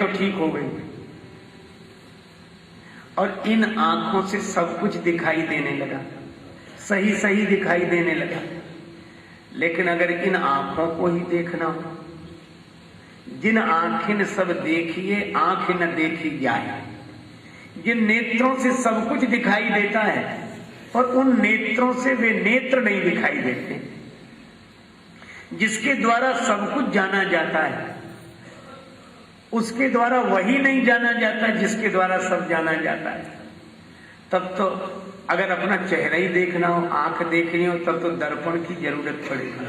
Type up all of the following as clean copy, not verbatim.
तो ठीक हो गई, और इन आंखों से सब कुछ दिखाई देने लगा, सही सही दिखाई देने लगा। लेकिन अगर इन आंखों को ही देखना हो, जिन आंखें सब देखिए आंख न देखी जाए, जिन नेत्रों से सब कुछ दिखाई देता है और उन नेत्रों से वे नेत्र नहीं दिखाई देते, जिसके द्वारा सब कुछ जाना जाता है उसके द्वारा वही नहीं जाना जाता जिसके द्वारा सब जाना जाता है। तब तो अगर अपना चेहरा ही देखना हो, आंख देखनी हो, तब तो दर्पण की जरूरत पड़ेगी।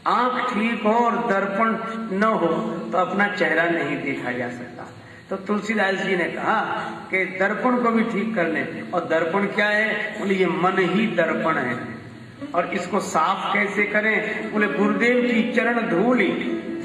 आंख ठीक हो और दर्पण न हो तो अपना चेहरा नहीं देखा जा सकता। तो तुलसीदास जी ने कहा कि दर्पण को भी ठीक कर लें। और दर्पण क्या है? बोले ये मन ही दर्पण है। और इसको साफ कैसे करें? बोले गुरुदेव की चरण धूल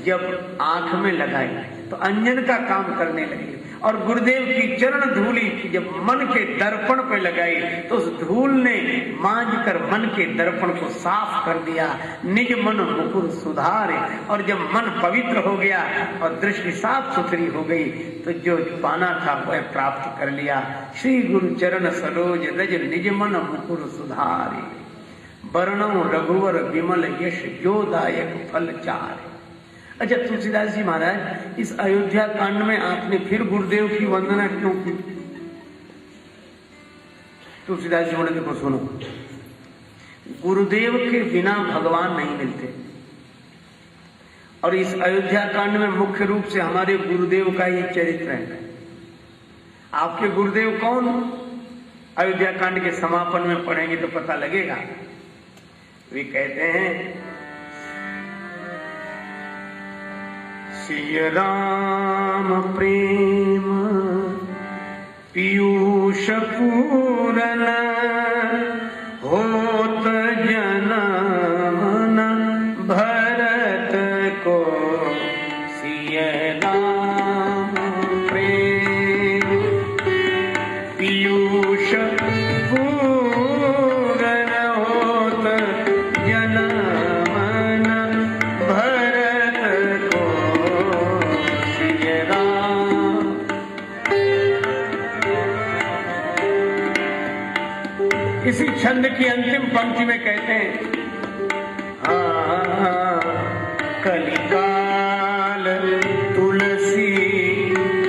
जब आंख में लगाई तो अंजन का काम करने लगी, और गुरुदेव की चरण धूली जब मन के दर्पण पर लगाई तो उस धूल ने मांझ कर मन के दर्पण को साफ कर दिया। निज मन मुकुर सुधारे, और जब मन पवित्र हो गया और दृष्टि साफ सुथरी हो गई तो जो पाना था वह प्राप्त कर लिया। श्री गुरु चरण सरोज रज निज मन मुकुर सुधारे, वर्णो रघुवर विमल यश जोदायक फल चारे। अच्छा तुलसीदास जी महाराज, इस अयोध्या कांड में आपने फिर गुरुदेव की वंदना क्यों की? तुलसीदास जी बोले देखो सुनो, गुरुदेव के बिना भगवान नहीं मिलते। और इस अयोध्या कांड में मुख्य रूप से हमारे गुरुदेव का ही चरित्र है। आपके गुरुदेव कौन? अयोध्या कांड के समापन में पढ़ेंगे तो पता लगेगा। वे कहते हैं सिय राम प्रेम पीयूष पूरन, होत जनम न भरत को। सिय राम प्रेम पीयूष पूरन, होत जनम न भरत को। सिय राम। इसी छंद की अंतिम पंक्ति में कहते हैं कलिकाल तुलसी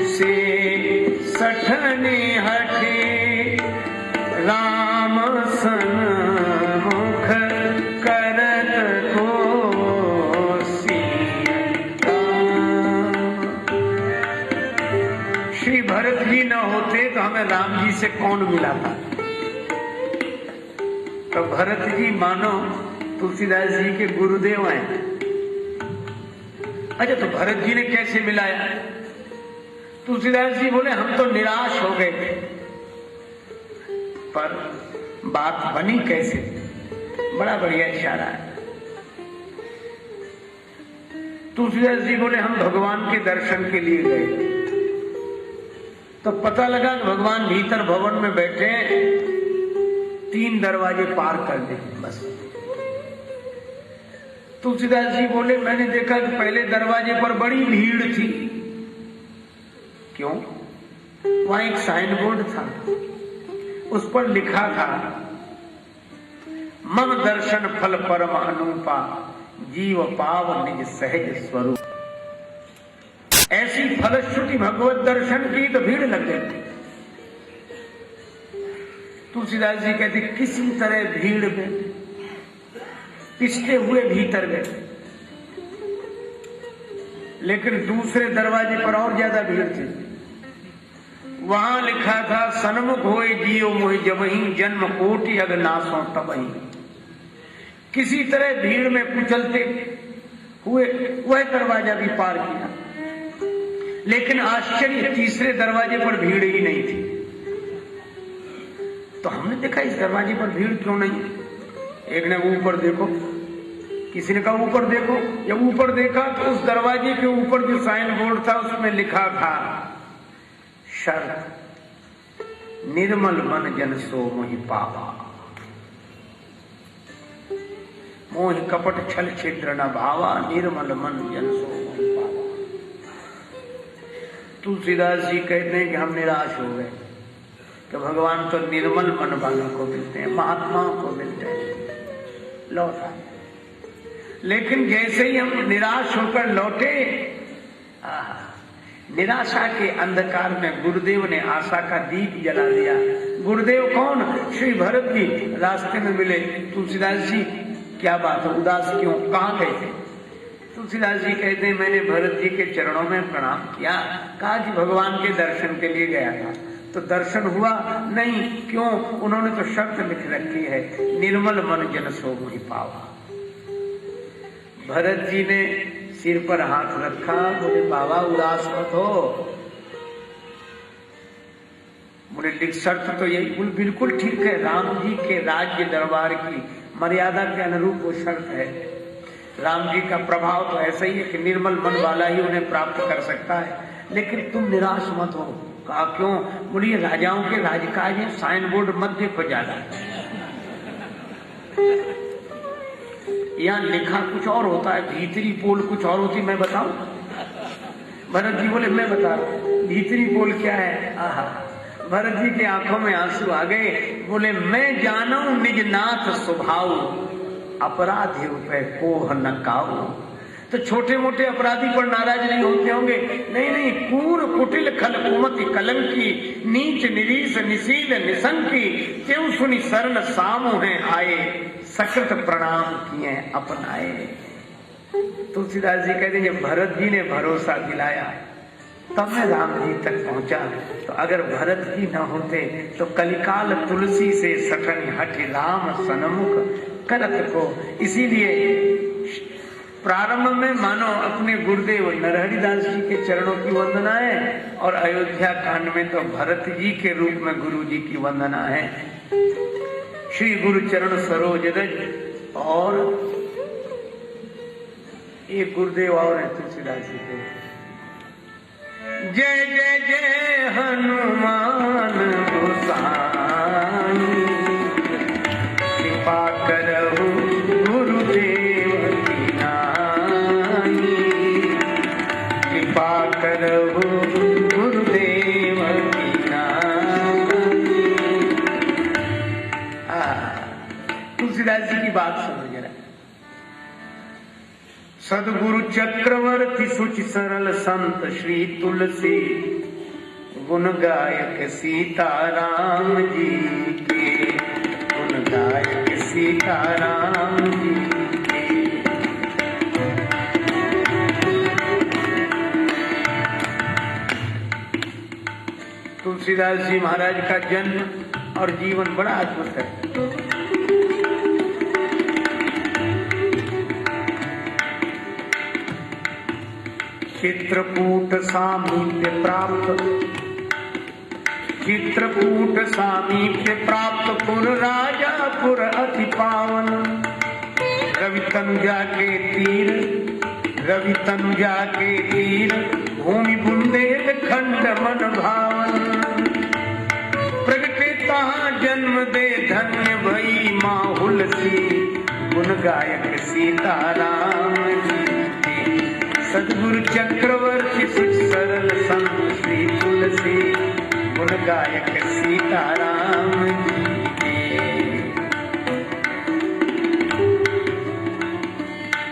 से सठने हटे, राम सन मुख करत को। सीता। श्री भरत जी न होते तो हमें राम जी से कौन मिला था? तो भरत जी मानो तुलसीदास जी के गुरुदेव हैं। अच्छा तो भरत जी ने कैसे मिलाया? तुलसीदास जी बोले हम तो निराश हो गए थे, पर बात बनी कैसे? बड़ा बढ़िया इशारा है। तुलसीदास जी बोले हम भगवान के दर्शन के लिए गए तो पता लगा कि भगवान भीतर भवन में बैठे, 3 दरवाजे पार कर दे बस। तुलसीदास जी बोले मैंने देखा कि पहले दरवाजे पर बड़ी भीड़ थी। क्यों? वहां एक साइन बोर्ड था, उस पर लिखा था मम दर्शन फल परम अनुपा, जीव पाव निज सहज स्वरूप। ऐसी फलश्रुति भगवत दर्शन की तो भीड़ लग गई। तुलसीदास जी कहते किसी तरह भीड़ में पिछते हुए भीतर गए, लेकिन दूसरे दरवाजे पर और ज्यादा भीड़ थी। वहां लिखा था सन्मुख होए जियो मोहि जबहि, जन्म कोटि अग नासों तबहि। किसी तरह भीड़ में कुचलते हुए वह दरवाजा भी पार किया, लेकिन आश्चर्य तीसरे दरवाजे पर भीड़ ही नहीं थी। तो हमने देखा इस दरवाजे पर भीड़ क्यों नहीं? एक ने ऊपर देखो, किसी ने कहा ऊपर देखो। जब ऊपर देखा तो उस दरवाजे के ऊपर जो साइन बोर्ड था उसमें लिखा था शर्त निर्मल मन जन सो मोहि पावा, मोहि कपट छल छिद्र न भावा, निर्मल मन जन सो मोहि पावा। तुलसीदास जी कहते हैं कि हम निराश हो गए कि भगवान तो निर्मल मन वालों को मिलते हैं, महात्माओं को मिलते हैं। लौट आए, लेकिन जैसे ही हम निराश होकर लौटे, निराशा के अंधकार में गुरुदेव ने आशा का दीप जला दिया। गुरुदेव कौन? श्री भरत जी रास्ते में मिले। तुलसीदास जी क्या बात है, उदास क्यों, कहाँ गए थे? तुलसीदास जी कहते हैं मैंने भरत जी के चरणों में प्रणाम किया, कहा कि भगवान के दर्शन के लिए गया था, तो दर्शन हुआ नहीं। क्यों? उन्होंने तो शर्त लिख रखी है, निर्मल मन जन सो मोहि पावा। भरत जी ने सिर पर हाथ रखा, बोले बाबा उदास मत हो। बोले शर्त तो यही, बिल्कुल ठीक है, राम जी के राज्य दरबार की मर्यादा के अनुरूप वो शर्त है। राम जी का प्रभाव तो ऐसा ही है कि निर्मल मन वाला ही उन्हें प्राप्त कर सकता है, लेकिन तुम निराश मत हो। कहा क्यों? बोलिए राजाओं के राजकाज है, साइन बोर्ड मत देखो ज्यादा, यहाँ लिखा कुछ और होता है, भीतरी पोल कुछ और होती, मैं बताऊं? भरत जी बोले मैं बता रहा हूं भीतरी पोल क्या है। आहा, भरत जी के आंखों में आंसू आ गए। बोले मैं जानू निज नाथ स्वभाव, अपराधी पे कोह न काऊ। तो छोटे मोटे अपराधी पर नाराज नहीं होते होंगे? नहीं नहीं, कूर कुटिल खल कुमति कलंकी, नीच निरीश निशील निसंकी, त्यों सुनी शरण सामु है आए, सकृत प्रणाम किए अपनाए। तुलसीदास जी कहते हैं भरत जी ने भरोसा दिलाया तब मैं राम जी तक पहुंचा। तो अगर भरत जी न होते तो कलिकाल तुलसी से सठन हट राम सन्मुख करत को। इसीलिए प्रारंभ में मानो अपने गुरुदेव नरहरिदास जी के चरणों की वंदना है, और अयोध्या कांड में तो भरत जी के रूप में गुरु जी की वंदना है। श्री गुरु चरण सरोज रज। और एक गुरुदेव और है तुलसीदास जी के, जय जय जय हनुमान गोसाई, कृपा करहु गुरुदेव की नाई, कृपा करहु गुरुदेव की नाई। तुलसीदास जी की बात सुनो जरा। सदगुरु चक्रवर्ती सुच सरल संत श्री तुलसी, गुण गायक सीताराम जी के, गुण गायक सीताराम जी के। तुलसीदास जी महाराज का जन्म और जीवन बड़ा अद्भुत है। चित्रकूट सामीप्य प्राप्त, चित्रकूट सामीप्य प्राप्त, पुर राजापुर अति पावन। रवि तनुजा के तीर, रवि तनुजा के तीर, भूमि बुंदेल खंड मन भावन। प्रगटे तहाँ जन्म दे धन्य भई माहुल सी, गुण गायक सीताराम जी। सदगुरु चक्रवर्ती सुच सरल संत श्री तुलसी, गुण गायक सीताराम जी।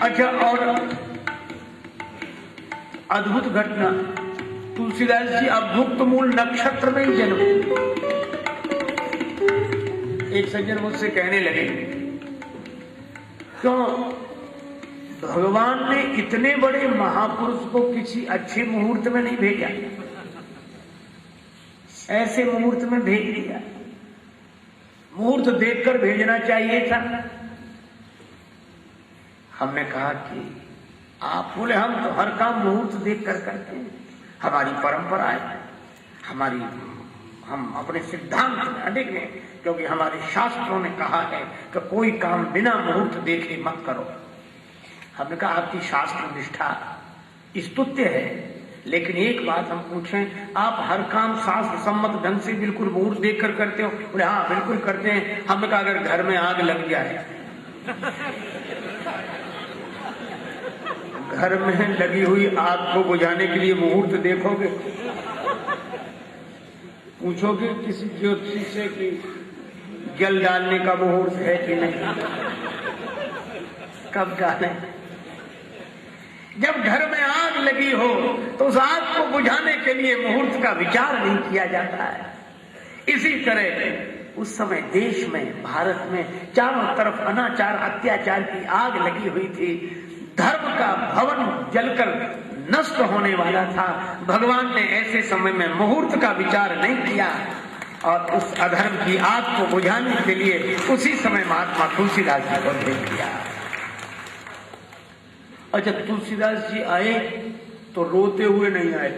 अच्छा, और अद्भुत घटना, तुलसीदास जी अभुक्त मूल नक्षत्र में ही जन्म। एक सज्जन मुझसे कहने लगे क्यों भगवान ने इतने बड़े महापुरुष को किसी अच्छे मुहूर्त में नहीं भेजा, ऐसे मुहूर्त में भेज दिया। मुहूर्त देखकर भेजना चाहिए था। हमने कहा कि आप बोले हम तो हर काम मुहूर्त देखकर करते हैं, हमारी परंपरा है, हमारी हम अपने सिद्धांत में अडिग हैं, क्योंकि हमारे शास्त्रों ने कहा है कि कोई काम बिना मुहूर्त देखे मत करो। हमने कहा आपकी शास्त्र निष्ठा स्तुत्य है, लेकिन एक बात हम पूछें, आप हर काम शास्त्र सम्मत ढंग से बिल्कुल मुहूर्त देखकर करते हो? बोले हाँ बिल्कुल करते हैं। हमने कहा अगर घर में आग लग जाए, घर में लगी हुई आग को बुझाने के लिए मुहूर्त देखोगे? पूछोगे किसी ज्योतिषी से कि जल डालने का मुहूर्त है कि नहीं, कब डालें? जब घर में आग लगी हो तो उस आग को बुझाने के लिए मुहूर्त का विचार नहीं किया जाता है। इसी तरह उस समय देश में, भारत में चारों तरफ अनाचार अत्याचार की आग लगी हुई थी। धर्म का भवन जलकर नष्ट होने वाला था। भगवान ने ऐसे समय में मुहूर्त का विचार नहीं किया और उस अधर्म की आग को बुझाने के लिए उसी समय महात्मा तुलसीदास जी को भेज दिया। और जब तुलसीदास जी आए तो रोते हुए नहीं आए।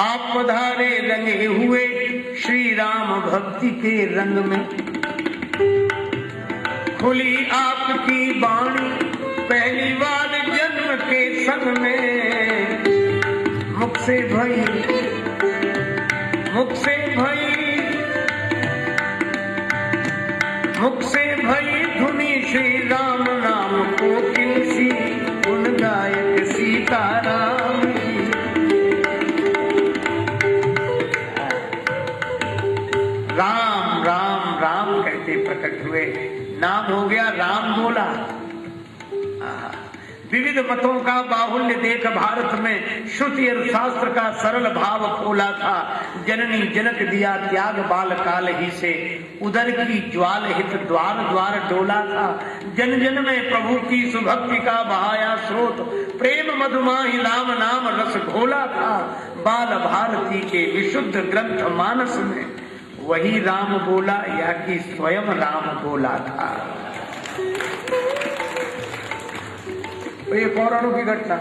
आप पधारे रंगे हुए श्री राम भक्ति के रंग में, खुली आपकी बाणी पहली बार जन्म के संग में। मुख से भई धुनी श्री राम नाम को किलसी, गुण गायक सीताराम की। राम राम राम कहते प्रकट हुए, नाम हो गया राम बोला। विविध मतों का बाहुल्य देख भारत में श्रुति और शास्त्र का सरल भाव खोला था। जननी जनक दिया त्याग बाल काल ही से, उदर की ज्वाल हित द्वार द्वार डोला था। जन जन में प्रभु की सुभक्ति का बहाया स्रोत, प्रेम मधुमाही राम नाम रस घोला था। बाल भारती के विशुद्ध ग्रंथ मानस में वही राम बोला या कि स्वयं राम बोला था। ये पौराणों की घटना।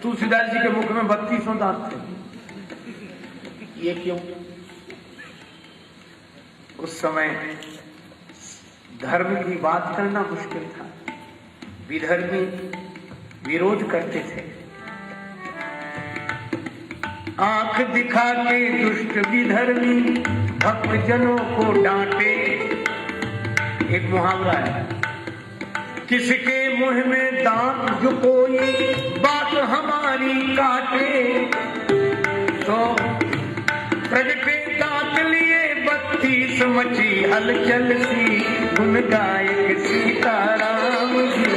तुलसीदास जी के मुख में 32 दांत थे। ये क्यों? उस समय धर्म की बात करना मुश्किल था। विधर्मी विरोध करते थे। आंख दिखा के दुष्ट विधर्मी भक्त जनों को डांटे। एक मुहावरा है, किसके मुंह में दांत जो कोई बात हमारी काटे, तो प्रगटे दांत लिए 32 मची हलचल सी, गुण गायक सीताराम जी।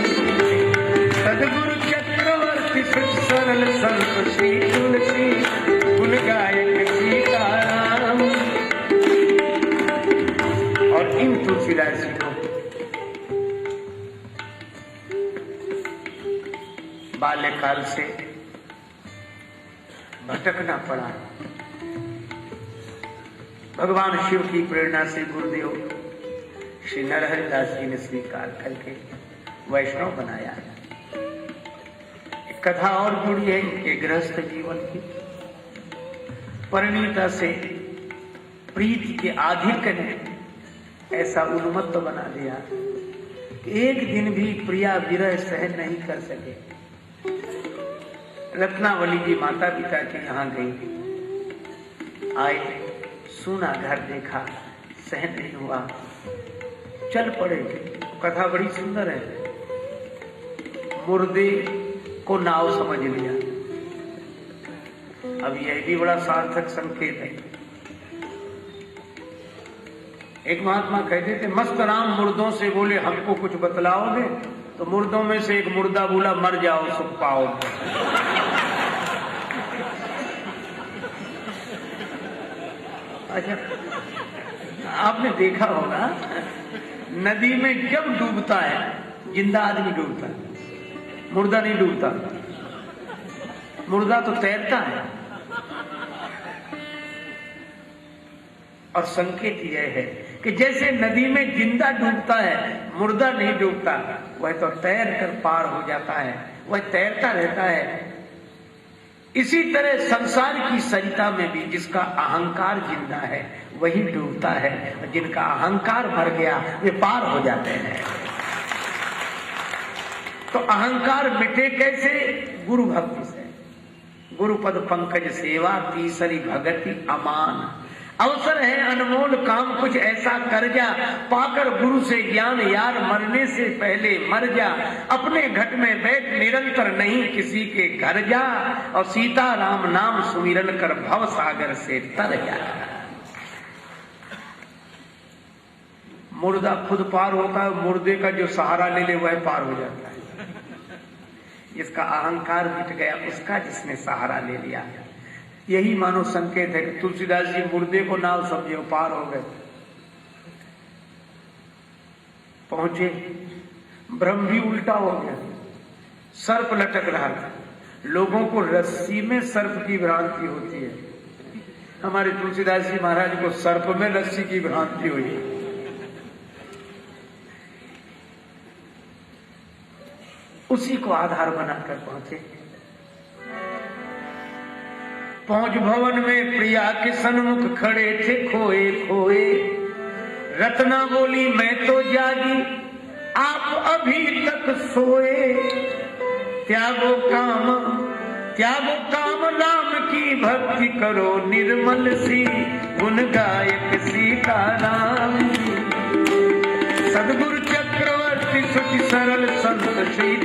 सदगुरु चक्रवर्ती सरल संत श्री तुलसी, गुण गायक सीताराम। और इन तुलसीदास जी को बाल्यकाल से भटकना पड़ा। भगवान शिव की प्रेरणा से गुरुदेव श्री नरहरि दास जी ने स्वीकार करके वैष्णव बनाया। एक कथा और जुड़ी है इनके गृहस्थ जीवन की। परिणीता से प्रीति के आधिक ने ऐसा उन्मत्त बना दिया कि एक दिन भी प्रिया विरह सहन नहीं कर सके। रत्नावली जी माता पिता के यहाँ गई, आए, सुना, घर देखा, सहन नहीं हुआ, चल पड़े। कथा बड़ी सुंदर है। मुर्दे को नाव समझ लिया। अब यह भी बड़ा सार्थक संकेत है। एक महात्मा कहते थे, मस्त राम मुर्दों से बोले हमको कुछ बतलाओगे? तो मुर्दों में से एक मुर्दा बोला, मर जाओ सुख पाओगे। अच्छा, आपने देखा होगा नदी में जब डूबता है जिंदा आदमी डूबता है, मुर्दा नहीं डूबता। मुर्दा तो तैरता है। और संकेत यह है कि जैसे नदी में जिंदा डूबता है, मुर्दा नहीं डूबता, वह तो तैर कर पार हो जाता है, वह तैरता रहता है। इसी तरह संसार की सरिता में भी जिसका अहंकार जिंदा है वही डूबता है, और जिनका अहंकार भर गया वे पार हो जाते हैं। तो अहंकार मिटे कैसे? गुरु भक्ति से। गुरुपद पंकज सेवा तीसरी भगति अमान। अवसर है अनमोल काम कुछ ऐसा कर जा, पाकर गुरु से ज्ञान यार मरने से पहले मर जा। अपने घट में बैठ निरंतर नहीं किसी के घर जा, और सीता राम नाम सुमिरन कर भव सागर से तर जा। मुर्दा खुद पार होता है, मुर्दे का जो सहारा ले ले वह पार हो जाता है। इसका अहंकार मिट गया, उसका जिसने सहारा ले लिया। यही मानो संकेत है कि तुलसीदास जी मुर्दे को नाव समझे, पार हो गए, पहुंचे। ब्रह्म भी उल्टा हो गया, सर्प लटक रहा था। लोगों को रस्सी में सर्प की भ्रांति होती है, हमारे तुलसीदास जी महाराज को सर्प में रस्सी की भ्रांति हुई। उसी को आधार बनाकर पहुंचे। पहुंच भवन में प्रिया के सन्मुख खड़े थे खोए खोए। रत्ना बोली मैं तो जागी, आप अभी तक सोए। त्यागो काम राम की भक्ति करो, निर्मल सी गुण गायक सीताराम। सदगुरु चक्रवर्ती सुखी सरल संत श्री